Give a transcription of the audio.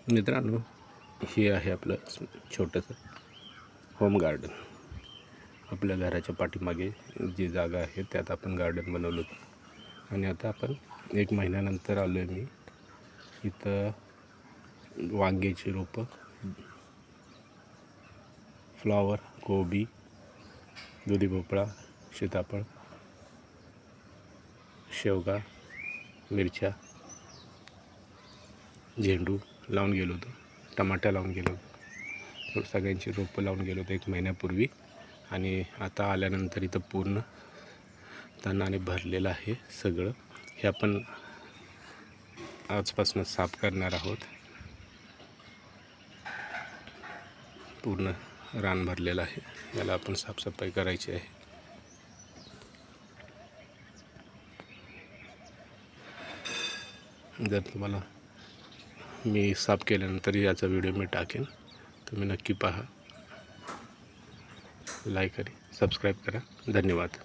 मित्रांनो, हे आहे आपलं छोटंसं होम गार्डन. आपल्या घराच्या पाठीमागे जी जागा आहे त्यात आपण गार्डन बनवलं होतं आणि आता आपण 1 महिन्यानंतर आलो आहे मी इथं. वांग्याची रोपं, फ्लॉवर, कोबी, दुधी भोपळा, सीताफळ, शेवगा, मिरच्या, झेंडू लावून गेलो होतो, टमाटा लावून गेलो होतो. सगळ्यांची रोपं लावून गेलो होतो 1 महिन्यापूर्वी आणि आता आल्यानंतर इथं पूर्ण तणाने भरलेलं आहे सगळं. हे आपण आजपासून साफ करणार आहोत. पूर्ण रान भरलेलं आहे, याला आपण साफसफाई करायची आहे. जर तुम्हाला मी साफ केल्यानंतर याचा व्हिडिओ मी टाकेन, तुम्ही नक्की पहा, लाईक आणि सबस्क्राईब करा. धन्यवाद.